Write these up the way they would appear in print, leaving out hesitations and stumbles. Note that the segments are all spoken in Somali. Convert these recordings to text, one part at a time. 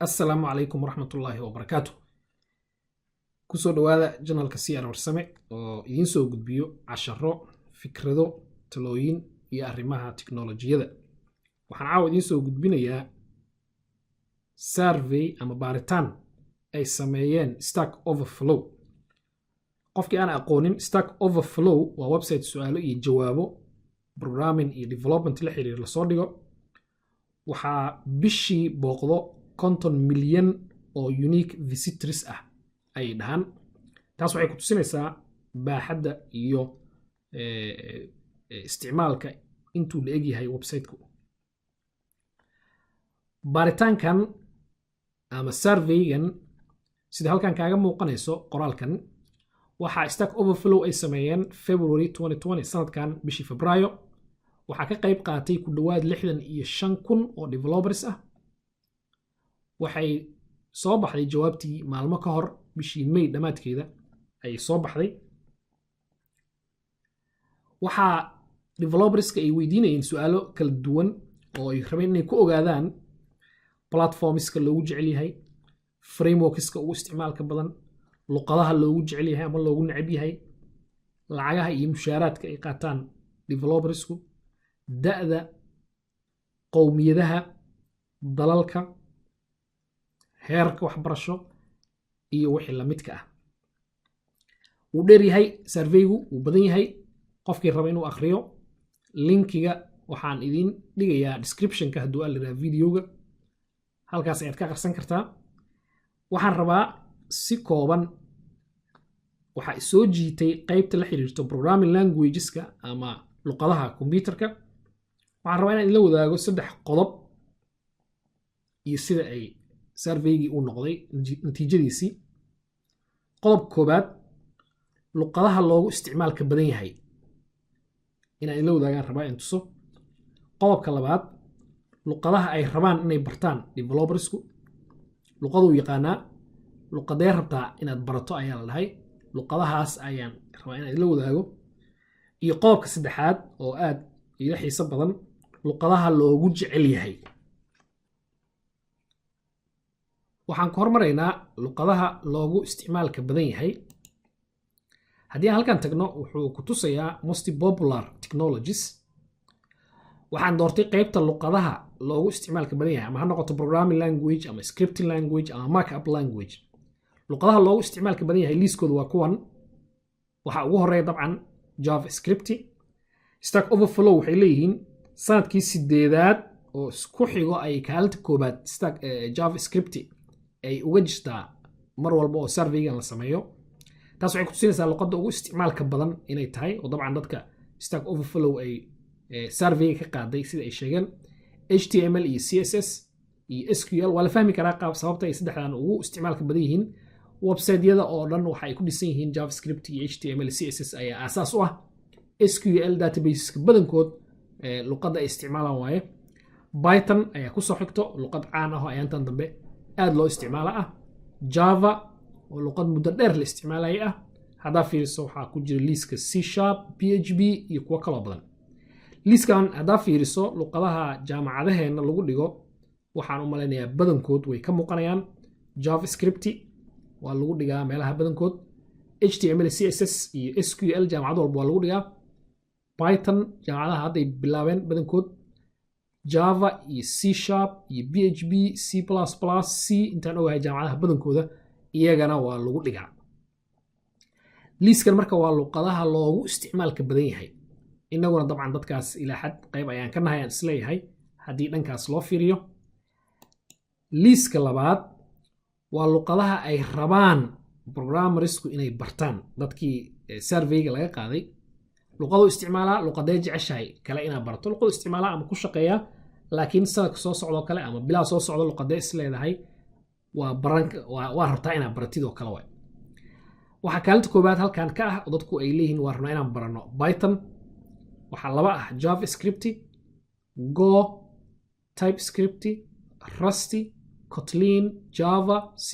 السلام عليكم ورحمة الله وبركاته. كسو دوادا جنالك سيار ورسمي إذين سو قدبيو عشرو فكردو تلوين يا أرماها تكنولوجيا waxaan caawa idiin soo gudbinayaa survey ama baaritaan ay sameeyeen Stack Overflow. qofkii aan aqoonin, Stack Overflow waa website su'aalo iyo jawaabo programming iyo development la xiriir la soo dhigo. waxaa bishii booqdo 50 milyan oo unique visitors ah ay dhahan. taas waxay ku tusinaysaa baaxadda iyo isticmaalka intuu la eg yahay website-ku. baaritaankan ama surveygan sida halkan kaaga muuqanayso qoraalkan waxaa Stack Overflow ay sameeyeen February 2020 sanadkan bishii Febraayo. waxaa ka qayb qaatay ku dhawaad 65,000 oo developers ah. waxay soo baxday jawaabtii maalmo ka hor bishii May dhamaadkeeda ay soo baxday. waxaa developerska ay weydiinayeen su'aalo kala duwan oo ay rabeen inay ku ogaadaan platformska loogu jecel yahay, frameworkska ugu isticmaalka badan, luqadaha loogu jecel yahay ama loogu neceb yahay, lacagaha iyo mushaaraadka ay qaataan developersku, da'da, qowmiyadaha, dalalka, heerka waxbarasho iyo wixii la midka ah. wuu dheer yahay surveygu, wuu badan yahay. qofkii raba inuu akhriyo linkiga waxaan idin dhigayaa descriptionka hadduu aad leedahay videoga, halkaas ayaad ka akhrisan kartaa. waxaan rabaa si kooban waxaa soo jiitay qaybta la xiriirto programming languageska ama luqadaha kombiyuutarka. waxaan rabaa inaan idinla wadaago 3 qodob iyo sida ay surveygii u noqday natiijadiisii. qodob koobaad, luqadaha loogu isticmaalka badan yahay inaan idinla wadaagaan rabaa in tuso. qodobka labaad, luqadaha ay rabaan inay bartaan developersku. luqaduu yaqaanaa, luqadee rabtaa inaad barato ayaa la dhahay. luqadahaas ayaan rabaa inaan idinla wadaago. iyo qodobka saddexaad oo aad ila xiiso badan, luqadaha loogu jecel yahay. waxaan ku hormaraynaa luqadaha loogu isticmaalka badan yahay. haddii aan halkan tagno wuxuu ku tusayaa most popular technologies. waxaan doortay qaybta luqadaha loogu isticmaalka badan yahay, ama ha noqoto programming language ama scripting language ama markup language. luqadaha loogu isticmaalka badan yahay liiskooda waa kuwan. waxaa ugu horeeya dabcan JavaScript. Stack Overflow waxay leeyihiin sanadkii 8aad oo isku xigo ay kaalinta koobaad JavaScript ay uga jirtaa mar walba oo surveygan la sameeyo. taas waxay ku tusinaysaa luqadda ugu isticmaalka badan inay tahay, oo dabcan dadka Stack Overflow ay survey ka qaaday sida ay sheegeen. HTML iyo CSS iyo SQL waa la fahmi karaa qaab sababta ay saddexdan ugu isticmaalka badan yihiin. website-yada oo dhan waxa ay ku dhisan yihiin JavaScript iyo HTML iyo CSS ayaa aasaas u ah. SQL databaseska badankood luqadda ay isticmaalaan waaye. Python ayaa ku soo xigto, luqad caan ah oo ayaantan dambe aad loo isticmaala ah. Java oo luqad muddo dheer la isticmaalay ah. haddaa fiiriso waxaa ku jira liiska C#, PHP iyo kuwo kaloo badan. liiskan haddaa fiiriso luqadaha jaamacadaheena lagu dhigo waxaan u malaynayaa badankood way ka muuqanayaan. JavaScript waa lagu dhigaa meelaha badankood. HTML, CSS iyo SQL jaamacad walba waa lagu dhigaa. Python jaamacadaha hadday bilaabeen badankood. Java iyo C# iyo PHP, C++, C intaan ogahay jaamacadaha badankooda iyagana waa lagu dhigaa. liiskan marka waa luqadaha loogu isticmaalka badan yahay. inaguna dabcan dadkaas ilaa xad qayb ayaan ka nahay aan isleeyahay haddii dhankaas loo fiiriyo. liiska labaad waa luqadaha ay rabaan programmersku inay bartaan. dadkii surveyga laga qaaday luqaduu isticmaalaa, luqadee jeceshahay kale inaad barato. luqaduu isticmaalaa ama ku shaqeeyaa, laakiin sanadka soo socdoo kale ama bilaa soo socdo luqadee is leedahay waa rabtaa inaad baratid oo kale waay. waxaa kaalinta koobaad halkan ka ah oo dadku ay leeyihiin waa rabnaa inaan barano Python. waxaa laba ah JavaScript, Go, TypeScript, Rust, Kotlin, Java, C++,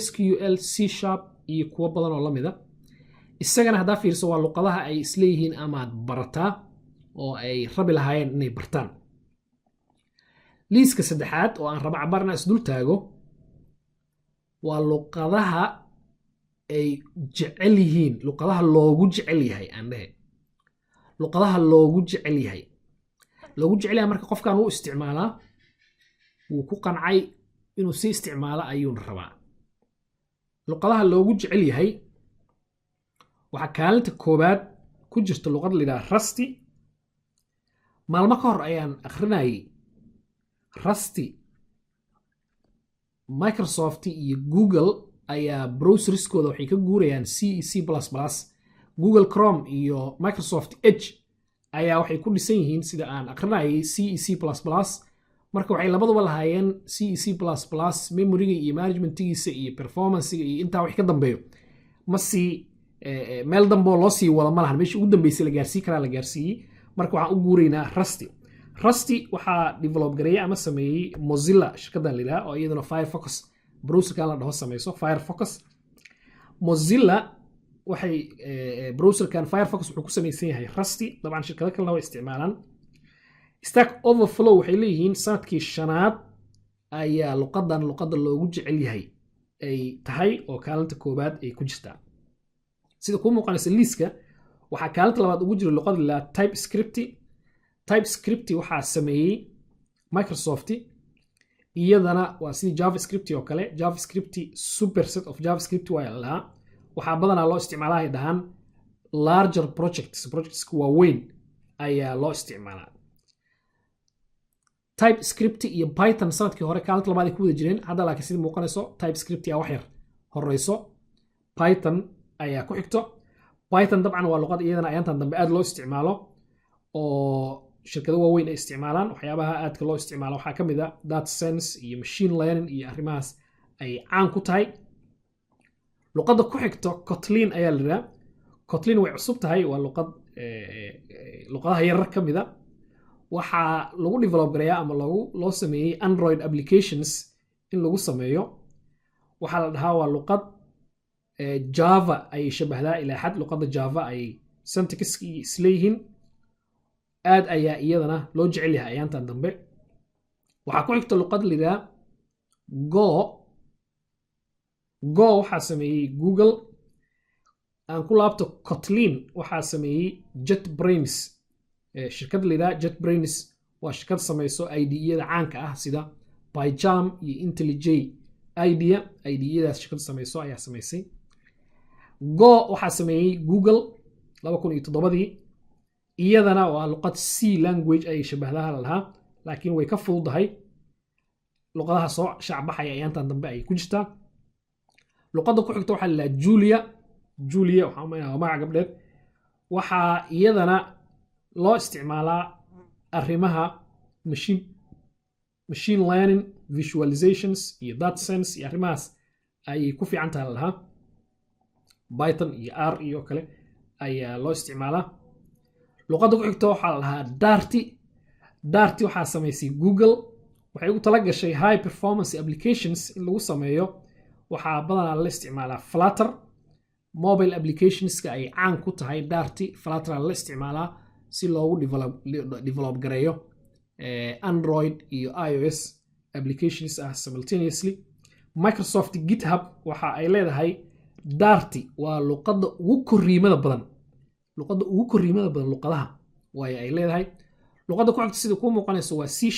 SQL, C# iyo kuwo badan oo la mida. isagana haddaa fiirso waa luqadaha ay isleeyihiin amaad barataa oo ay rabi lahaayeen inay bartaan. liiska saddexaad oo aan raba cabaar inaan isdul taago waa luqadaha ay jecel yihiin, luqadaha loogu jecel yahay aan dhehe, luqadaha loogu jecel yahay. loogu jecel yahay marka qofkan uu isticmaalaa, wuu ku qancay inuu si isticmaalo ayuuna rabaa. luqadaha loogu jecel yahay waxaa kaalinta koobaad ku jirta luqad la yidhaha Rusty. maalmo ka hor ayaan akhrinayay Rusty. Microsoft iyo Google ayaa browserskooda waxay ka guurayaan C iyo C++. Google Chrome iyo Microsoft Edge ayaa waxay ku dhisan yihiin sida aan akhrinayay C iyo C++. marka waxay labaduba lahaayeen C iyo C++ memoriga iyo managementigiisa iyo performancega iyo intaa wax ka dambeeyo ma sii meel dambe loo sii wada ma lahan, meeshii ugu dambeysay la gaarsiin karaa la gaarsiiyey. marka waxaan u guuraynaa Rusty. Rusty waxaa develop gareeyay ama sameeyey Mozilla shirkaddan la yidhaha oo iyaduna Firefox browserkan la dhaho samayso Firefox. Mozilla waxay browserkan Firefox wuxuu ku samaysan yahay Rusty. dabcan shirkado kalena way isticmaalaan. Stack Overflow waxay leeyihiin sanadkii shanaad ayaa luqadda loogu jecel yahay ay tahay oo kaalinta koobaad ay ku jirtaa. sida kuu muuqanaysa liiska waxaa kaalinta labaad ugu jira luqad la TypeScript. TypeScript waxaa sameeyey Microsoft, iyadana waa sidii JavaScript oo kale. JavaScript superset of JavaScript waa lahaa. waxaa badanaa loo isticmaalaa ay dhahaan larger projects waaweyn ayaa loo isticmaalaa. TypeScript iyo Python sanadkii hore kaalinta labaad ay ku wada jireen. hadda laakiin sida muuqanayso TypeScript ayaa wax yar horeyso, Python ayaa ku xigto. Python dabcan waa luqad iyadana ayaantan dambe aad loo isticmaalo oo shirkado waaweyn ay isticmaalaan. waxyaabaha aadka loo isticmaalo waxaa ka mid ah data science iyo machine learning iyo arrimahaas ay caan ku tahay. luqadda ku xigto Kotlin ayaa la yidhaha. Kotlin way cusub tahay, waa luqadaha yarar ka mid a. waxaa lagu develop gareeyaa ama loo sameeyey Android applications in lagu sameeyo. waxaa la dhahaa waa luqad Java ay shabahdaa ilaa xad. luqadda Java ay syntaxkii isleeyihiin. aad ayaa iyadana loo jecel yahay ayaantan dambe. waxaa ku xigta luqad la yidhaha Go waxaa sameeyey Google. aan ku laabto Kotlin waxaa sameeyey JetBrains. shirkad la yidhaha JetBrains waa shirkad samayso IDE-yada caanka ah sida PyCharm iyo IntelliJ IDE-yadaas shirkad samayso ayaa samaysay. Go waxaa sameeyey Google 2007. iyadana waa luqad C language ay shabahdaha la lahaa, laakiin way ka fududahay. luqadaha soo shacbaxaya ayaantan dambe ay ku jirtaa. luqadda ku xigta waxaa la yidhaha Julia waxaa waa magaca gabdheed. waxaa iyadana loo isticmaalaa arrimaha machine learning, visualizations iyo data science iyo arrimahaas ayay ku fiican tahay la lahaa. Python iyo R iyo kale ayaa loo isticmaalaa. luqadda ku xigta waxaa la lahaa Darty waxaa samaysay Google. waxay ugu tala gashay high performance applications in lagu sameeyo. waxaa badanaa la isticmaalaa Flutter. mobile applicationska ay caan ku tahay Darty, Flutter la isticmaalaa si loogu develop gareeyo Android iyo iOS applications simultaneously. Microsoft GitHub waxa ay leedahay Darty waa luqadda ugu korriimada badan luqadaha way ay leedahay. luqadda ku xigta sida ku muuqanayso waa C#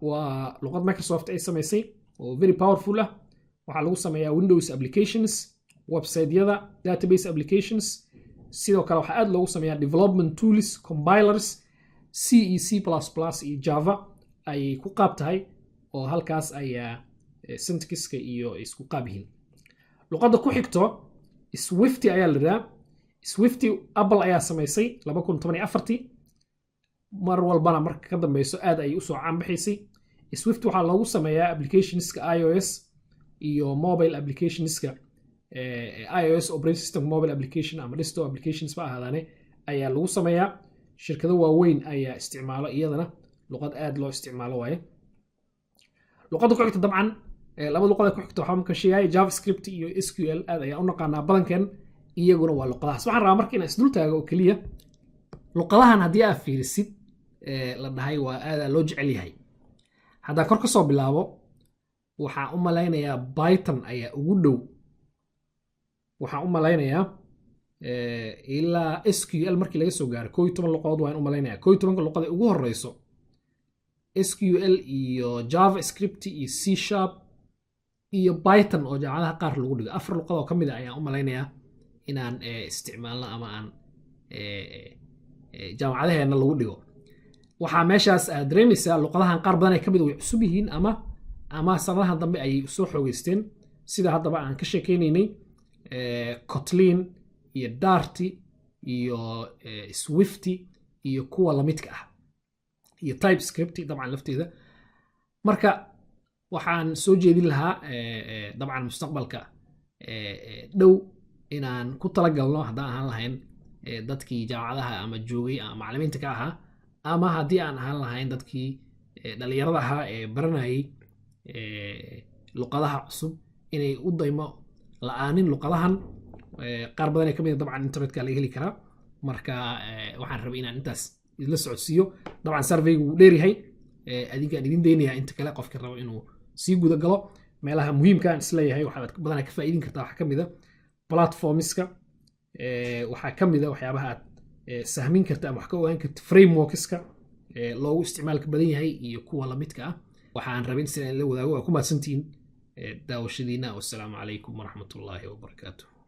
waa luqad Microsoft ay samaysay oo very powerful ah. waxaa lagu sameeyaa Windows applications, website-yada, database applications. sidoo kale waxaa aad loogu sameeyaa development tools, compilers. C iyo C++ iyo Java ayay ku qaab tahay oo halkaas ayaa syntaxka iyo isku qaab yihiin. luqadda ku xigto Swift ayaa la yidhaha. Swift Apple ayaa samaysay 2014. mar walbana marka ka dambeyso aad ay usoo caanbaxaysay. Swift waxaa loogu sameeyaa applicationska iOS iyo mobile applicationska iOS operating system mobile application ama desktop applications ba ahaadaane ayaa lagu sameeyaa. shirkado waaweyn ayaa isticmaalo iyadana. luqad aad loo isticmaalo waaye. luqadda ku xigta dabcan labada luqad ku xigta waxaa marka sheegaya JavaScript iyo SQL aad ayaa u naqaanaa badankeen. iyaguna waa luqadahaas. waxaan rabaa marka inaan isdul taago oo keliya luqadahan haddii aad fiirisid la dhahay waa aada loo jecel yahay. haddaan kor ka soo bilaabo waxaan u malaynayaa Python ayaa ugu dhow. waxaan u malaynayaa ilaa SQL markii laga soo gaaro 11 luqadood waan u malaynayaa 11 luqad ugu horeyso SQL iyo JavaScript iyo C# iyo Python oo jaamacadaha qaar lagu dhigo 4 luqad oo kamid ah ayaan u malaynayaa inaan isticmaalno ama aan jaamacadaheena lagu dhigo. waxaa meeshaas aad dareemaysaa luqadahan qaar badan ay kamid way cusub yihiin ama sanadahan dambe ay soo xoogeysteen sida haddaba aan ka sheekeynaynay Kotlin iyo Dart iyo Swift iyo kuwa la midka ah iyo TypeScript dabcan lafteeda. marka waxaan soo jeedin lahaa dabcan mustaqbalka dhow inaan ku talagalno haddaan ahaan lahayn dadkii jaamacadaha ama joogay ama macallimiinta ka ahaa ama haddii aan ahaan lahayn dadkii dhalinyarada ahaa ee baranayay luqadaha cusub inay u daymo la'aanin luqadahan. qaar badan ee kamid ah dabcan internetka laga heli karaa. marka waxaan rabay inaan intaas idinla socodsiiyo. dabcan surveygu wuu dheeryahay adinkaan idin daynayaa inta kale qofka rabo inuu sii guda galo meelaha muhiimka aan isleeyahay waxaad badanaa ka faa'iidin kartaa. waxaa kamid ah platformska, waxaa kamid ah waxyaabaha aad sahmin karta ama wax ka ogaan karta frameworkska loogu isticmaalka badan yahay iyo kuwa la midka ah. waxaan rabay in la wadaago waa ku mahadsantihiin daawashadiina. wassalaamu calaykum waraxmatullaahi wabarakaatuh.